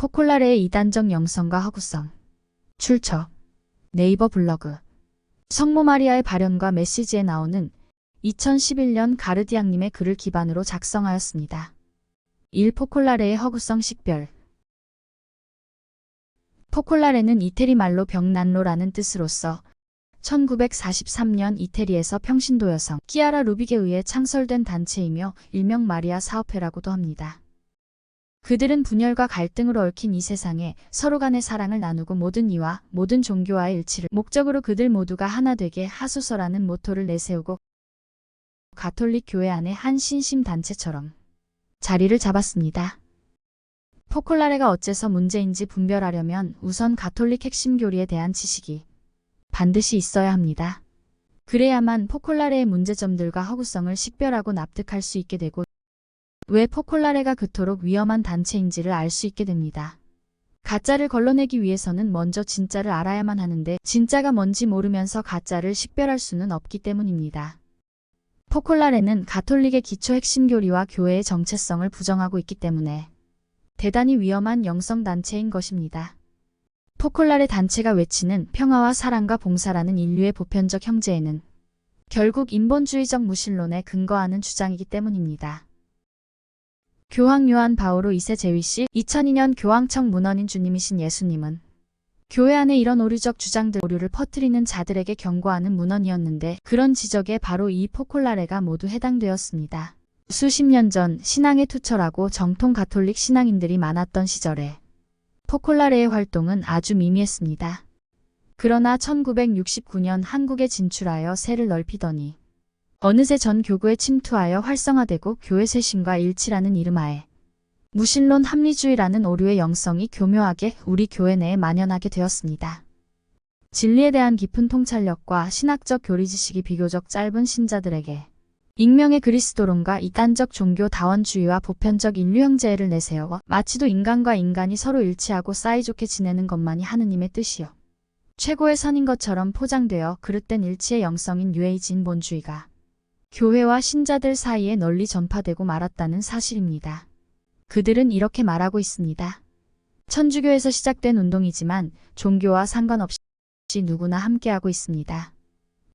포콜라레의 이단적 영성과 허구성. 출처 네이버 블로그. 성모 마리아의 발현과 메시지에 나오는 2011년 가르디앙님의 글을 기반으로 작성하였습니다. 1. 포콜라레의 허구성 식별. 포콜라레는 이태리 말로 벽난로라는 뜻으로서 1943년 이태리에서 평신도 여성 키아라 루빅에 의해 창설된 단체이며 일명 마리아 사업회라고도 합니다. 그들은 분열과 갈등으로 얽힌 이 세상에 서로 간의 사랑을 나누고 모든 이와 모든 종교와의 일치를 목적으로 그들 모두가 하나 되게 하소서라는 모토를 내세우고 가톨릭 교회 안의 한 신심 단체처럼 자리를 잡았습니다. 포콜라레가 어째서 문제인지 분별하려면 우선 가톨릭 핵심 교리에 대한 지식이 반드시 있어야 합니다. 그래야만 포콜라레의 문제점들과 허구성을 식별하고 납득할 수 있게 되고 왜 포콜라레가 그토록 위험한 단체인지를 알 수 있게 됩니다. 가짜를 걸러내기 위해서는 먼저 진짜를 알아야만 하는데 진짜가 뭔지 모르면서 가짜를 식별할 수는 없기 때문입니다. 포콜라레는 가톨릭의 기초 핵심 교리와 교회의 정체성을 부정하고 있기 때문에 대단히 위험한 영성단체인 것입니다. 포콜라레 단체가 외치는 평화와 사랑과 봉사라는 인류의 보편적 형제에는 결국 인본주의적 무신론에 근거하는 주장이기 때문입니다. 교황 요한 바오로 2세 제위시 2002년 교황청 문헌인 주님이신 예수님은 교회 안에 이런 오류적 주장들 오류를 퍼뜨리는 자들에게 경고하는 문헌이었는데 그런 지적에 바로 이 포콜라레가 모두 해당되었습니다. 수십 년 전 신앙에 투철하고 정통 가톨릭 신앙인들이 많았던 시절에 포콜라레의 활동은 아주 미미했습니다. 그러나 1969년 한국에 진출하여 세를 넓히더니 어느새 전 교구에 침투하여 활성화되고 교회 쇄신과 일치라는 이름하에 무신론 합리주의라는 오류의 영성이 교묘하게 우리 교회 내에 만연하게 되었습니다. 진리에 대한 깊은 통찰력과 신학적 교리 지식이 비교적 짧은 신자들에게 익명의 그리스도론과 이단적 종교 다원주의와 보편적 인류 형제를 내세워 마치도 인간과 인간이 서로 일치하고 사이좋게 지내는 것만이 하느님의 뜻이요 최고의 선인 것처럼 포장되어 그릇된 일치의 영성인 뉴에이지인본주의가 교회와 신자들 사이에 널리 전파되고 말았다는 사실입니다. 그들은 이렇게 말하고 있습니다. 천주교에서 시작된 운동이지만 종교와 상관없이 누구나 함께하고 있습니다.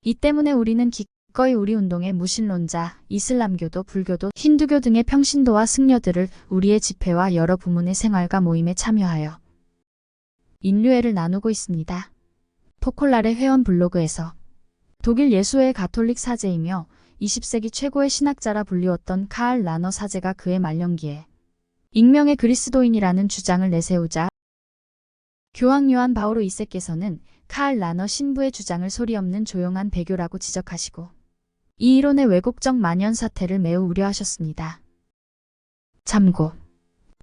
이 때문에 우리는 기꺼이 우리 운동의 무신론자, 이슬람교도, 불교도, 힌두교 등의 평신도와 승려들을 우리의 집회와 여러 부문의 생활과 모임에 참여하여 인류애를 나누고 있습니다. 포콜라레 회원 블로그에서 독일 예수회 가톨릭 사제이며 20세기 최고의 신학자라 불리웠던 카알 라너 사제가 그의 말년기에 익명의 그리스도인이라는 주장을 내세우자 교황 요한 바오로 2세께서는 카알 라너 신부의 주장을 소리 없는 조용한 배교라고 지적하시고 이 이론의 왜곡적 만연 사태를 매우 우려하셨습니다. 참고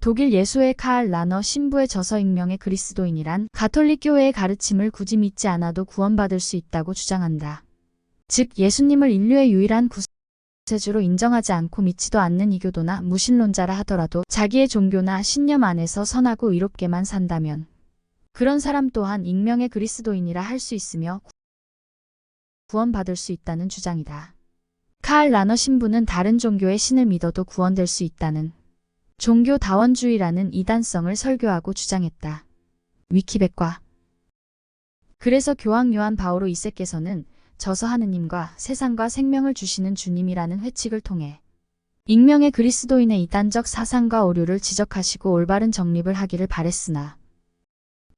독일 예수회 카알 라너 신부의 저서 익명의 그리스도인이란 가톨릭 교회의 가르침을 굳이 믿지 않아도 구원받을 수 있다고 주장한다. 즉 예수님을 인류의 유일한 구세주로 인정하지 않고 믿지도 않는 이교도나 무신론자라 하더라도 자기의 종교나 신념 안에서 선하고 의롭게만 산다면 그런 사람 또한 익명의 그리스도인이라 할 수 있으며 구원받을 수 있다는 주장이다. 카알 라너 신부는 다른 종교의 신을 믿어도 구원될 수 있다는 종교 다원주의라는 이단성을 설교하고 주장했다. 위키백과. 그래서 교황 요한 바오로 2세께서는 저서 하느님과 세상과 생명을 주시는 주님이라는 회칙을 통해 익명의 그리스도인의 이단적 사상과 오류를 지적하시고 올바른 정립을 하기를 바랬으나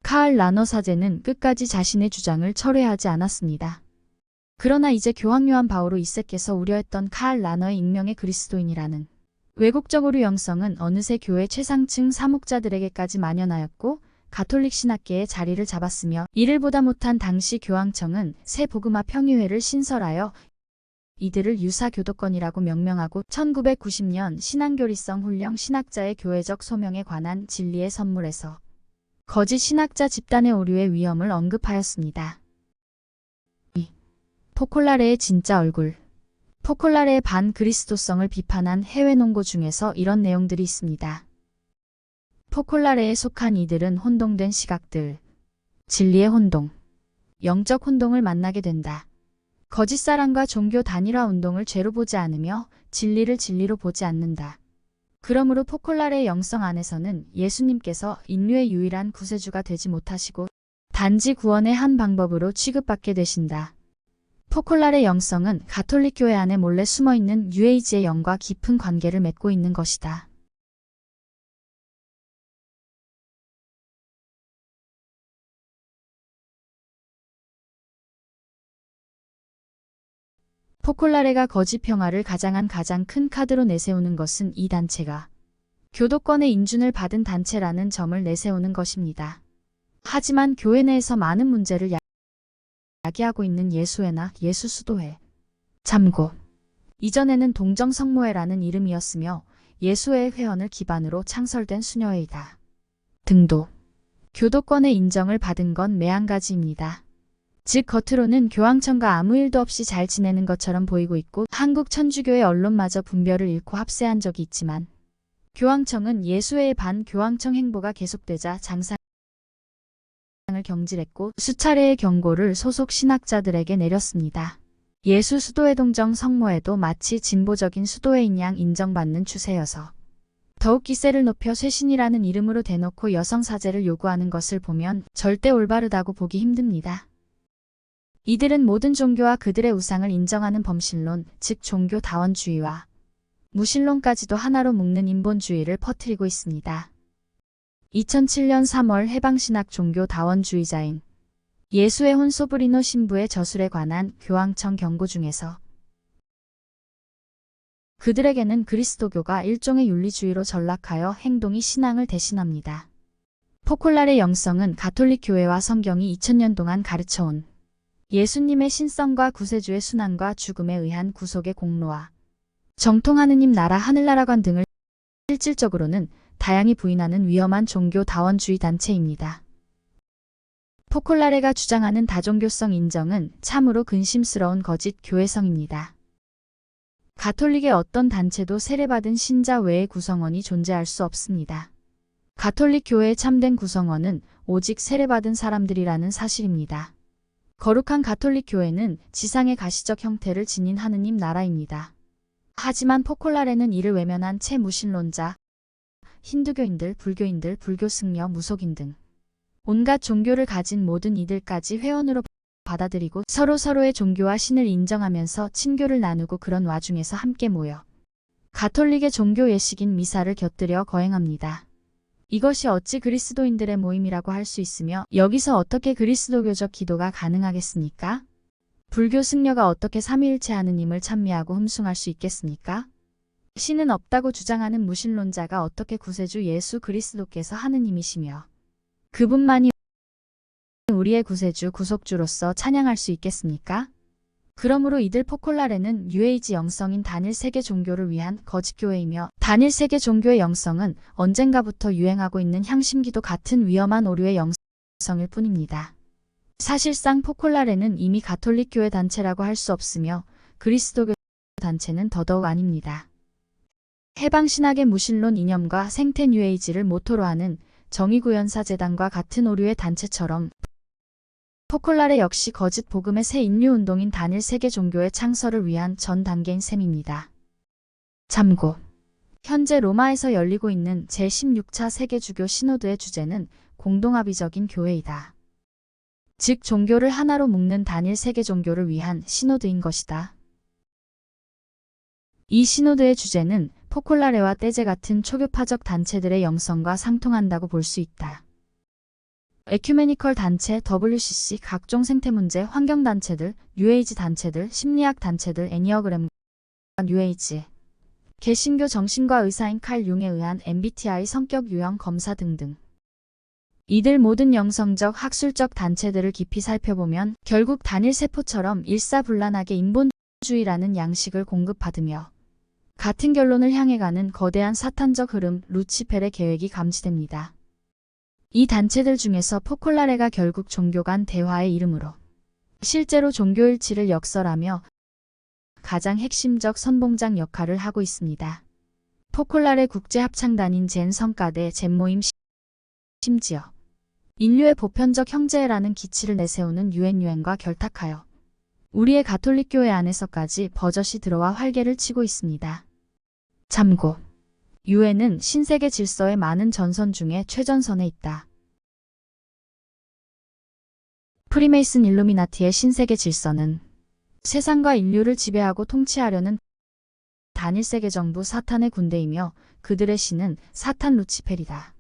카알 라너 사제는 끝까지 자신의 주장을 철회하지 않았습니다. 그러나 이제 교황 요한 바오로 2세께서 우려했던 카알 라너의 익명의 그리스도인이라는 왜곡적 오류 영성은 어느새 교회 최상층 사목자들에게까지 만연하였고 가톨릭 신학계에 자리를 잡았으며 이를 보다 못한 당시 교황청은 새 복음화 평의회를 신설하여 이들을 유사교도권이라고 명명하고 1990년 신앙교리성 훈령 신학자의 교회적 소명에 관한 진리의 선물에서 거짓 신학자 집단의 오류의 위험을 언급하였습니다. 2. 포콜라레의 진짜 얼굴. 포콜라레의 반그리스도성을 비판한 해외 논고 중에서 이런 내용들이 있습니다. 포콜라레에 속한 이들은 혼동된 시각들, 진리의 혼동, 영적 혼동을 만나게 된다. 거짓 사랑과 종교 단일화 운동을 죄로 보지 않으며 진리를 진리로 보지 않는다. 그러므로 포콜라레의 영성 안에서는 예수님께서 인류의 유일한 구세주가 되지 못하시고 단지 구원의 한 방법으로 취급받게 되신다. 포콜라레 영성은 가톨릭 교회 안에 몰래 숨어있는 뉴에이지의 영과 깊은 관계를 맺고 있는 것이다. 포콜라레가 거짓 평화를 가장한 가장 큰 카드로 내세우는 것은 이 단체가 교도권의 인준을 받은 단체라는 점을 내세우는 것입니다. 하지만 교회 내에서 많은 문제를 야기하고 있는 예수회나 예수수도회, 참고 이전에는 동정성모회라는 이름이었으며 예수회의 회원을 기반으로 창설된 수녀회이다. 등도 교도권의 인정을 받은 건 매한가지입니다. 즉 겉으로는 교황청과 아무 일도 없이 잘 지내는 것처럼 보이고 있고 한국 천주교의 언론마저 분별을 잃고 합세한 적이 있지만 교황청은 예수회의 반교황청 행보가 계속되자 장상을 경질했고 수차례의 경고를 소속 신학자들에게 내렸습니다. 예수 수도회 동정 성모회도 마치 진보적인 수도회인 양 인정받는 추세여서 더욱 기세를 높여 쇄신이라는 이름으로 대놓고 여성 사제를 요구하는 것을 보면 절대 올바르다고 보기 힘듭니다. 이들은 모든 종교와 그들의 우상을 인정하는 범신론, 즉 종교 다원주의와 무신론까지도 하나로 묶는 인본주의를 퍼뜨리고 있습니다. 2007년 3월 해방신학 종교 다원주의자인 예수의 혼소브리노 신부의 저술에 관한 교황청 경고 중에서 그들에게는 그리스도교가 일종의 윤리주의로 전락하여 행동이 신앙을 대신합니다. 포콜라레 영성은 가톨릭 교회와 성경이 2000년 동안 가르쳐온 예수님의 신성과 구세주의 순환과 죽음에 의한 구속의 공로와 정통 하느님 나라 하늘나라관 등을 실질적으로는 다양히 부인하는 위험한 종교 다원주의 단체입니다. 포콜라레가 주장하는 다종교성 인정은 참으로 근심스러운 거짓 교회성입니다. 가톨릭의 어떤 단체도 세례받은 신자 외의 구성원이 존재할 수 없습니다. 가톨릭 교회의 참된 구성원은 오직 세례받은 사람들이라는 사실입니다. 거룩한 가톨릭 교회는 지상의 가시적 형태를 지닌 하느님 나라입니다. 하지만 포콜라레는 이를 외면한 채 무신론자, 힌두교인들, 불교인들, 불교 승려, 무속인 등 온갖 종교를 가진 모든 이들까지 회원으로 받아들이고 서로의 종교와 신을 인정하면서 친교를 나누고 그런 와중에서 함께 모여 가톨릭의 종교 예식인 미사를 곁들여 거행합니다. 이것이 어찌 그리스도인들의 모임이라고 할 수 있으며 여기서 어떻게 그리스도교적 기도가 가능하겠습니까? 불교 승려가 어떻게 삼위일체 하느님을 찬미하고 흠숭할 수 있겠습니까? 신은 없다고 주장하는 무신론자가 어떻게 구세주 예수 그리스도께서 하느님이시며 그분만이 우리의 구세주 구속주로서 찬양할 수 있겠습니까? 그러므로 이들 포콜라레는 뉴에이지 영성인 단일 세계 종교를 위한 거짓교회이며 단일 세계 종교의 영성은 언젠가부터 유행하고 있는 향심기도 같은 위험한 오류의 영성일 뿐입니다. 사실상 포콜라레는 이미 가톨릭 교회 단체라고 할 수 없으며 그리스도교 단체는 더더욱 아닙니다. 해방신학의 무신론 이념과 생태 뉴에이지를 모토로 하는 정의구현사재단과 같은 오류의 단체처럼 포콜라레 역시 거짓 복음의 새 인류운동인 단일 세계 종교의 창설을 위한 전 단계인 셈입니다. 참고 현재 로마에서 열리고 있는 제16차 세계주교 시노드의 주제는 공동합의적인 교회이다. 즉 종교를 하나로 묶는 단일 세계 종교를 위한 시노드인 것이다. 이 시노드의 주제는 포콜라레와 떼제 같은 초교파적 단체들의 영성과 상통한다고 볼 수 있다. 에큐메니컬 단체, WCC, 각종 생태문제, 환경단체들, 뉴에이지 단체들, 심리학 단체들, 애니어그램, 뉴에이지, 개신교 정신과 의사인 칼 융에 의한 MBTI 성격 유형 검사 등등. 이들 모든 영성적, 학술적 단체들을 깊이 살펴보면 결국 단일 세포처럼 일사불란하게 인본주의라는 양식을 공급받으며 같은 결론을 향해 가는 거대한 사탄적 흐름, 루치펠의 계획이 감지됩니다. 이 단체들 중에서 포콜라레가 결국 종교 간 대화의 이름으로 실제로 종교일치를 역설하며 가장 핵심적 선봉장 역할을 하고 있습니다. 포콜라레 국제합창단인 젠 성가대 젠 모임 심지어 인류의 보편적 형제라는 기치를 내세우는 유엔과 결탁하여 우리의 가톨릭 교회 안에서까지 버젓이 들어와 활개를 치고 있습니다. 참고 유엔은 신세계 질서의 많은 전선 중에 최전선에 있다. 프리메이슨 일루미나티의 신세계 질서는 세상과 인류를 지배하고 통치하려는 단일 세계 정부 사탄의 군대이며 그들의 신은 사탄 루치펠이다.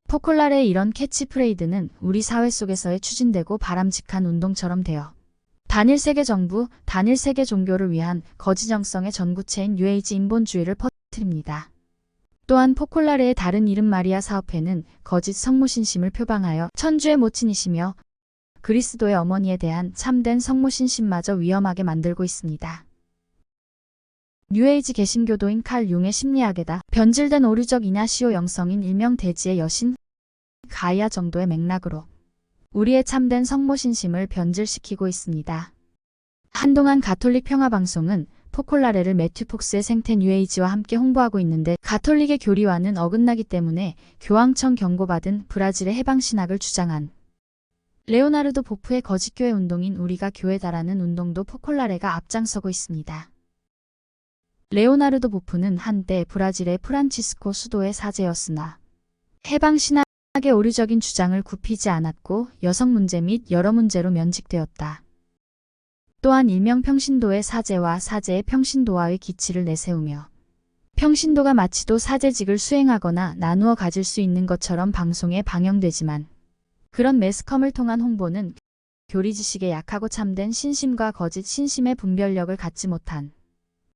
포콜라레의 이런 캐치프레이드는 우리 사회 속에서의 추진되고 바람직한 운동처럼 되어 단일 세계 정부, 단일 세계 종교를 위한 거짓 정성의 전구체인 뉴에이지 인본주의를 퍼뜨립니다. 또한 포콜라레의 다른 이름 마리아 사업회는 거짓 성모신심을 표방하여 천주의 모친이시며 그리스도의 어머니에 대한 참된 성모신심마저 위험하게 만들고 있습니다. 뉴에이지 개신교도인 칼 융의 심리학에다 변질된 오류적 이나시오 영성인 일명 대지의 여신 가이아 정도의 맥락으로 우리의 참된 성모신심을 변질시키고 있습니다. 한동안 가톨릭 평화방송은 포콜라레를 매튜 폭스의 생태 뉴에이지와 함께 홍보하고 있는데 가톨릭의 교리와는 어긋나기 때문에 교황청 경고받은 브라질의 해방신학을 주장한 레오나르도 보프의 거짓교회 운동인 우리가 교회다라는 운동도 포콜라레가 앞장서고 있습니다. 레오나르도 보프는 한때 브라질의 프란치스코 수도의 사제였으나 해방신학의 오류적인 주장을 굽히지 않았고 여성 문제 및 여러 문제로 면직되었다. 또한 일명 평신도의 사제와 사제의 평신도와의 기치를 내세우며 평신도가 마치도 사제직을 수행하거나 나누어 가질 수 있는 것처럼 방송에 방영되지만 그런 매스컴을 통한 홍보는 교리 지식에 약하고 참된 신심과 거짓 신심의 분별력을 갖지 못한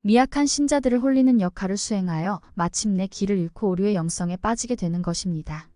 미약한 신자들을 홀리는 역할을 수행하여 마침내 길을 잃고 오류의 영성에 빠지게 되는 것입니다.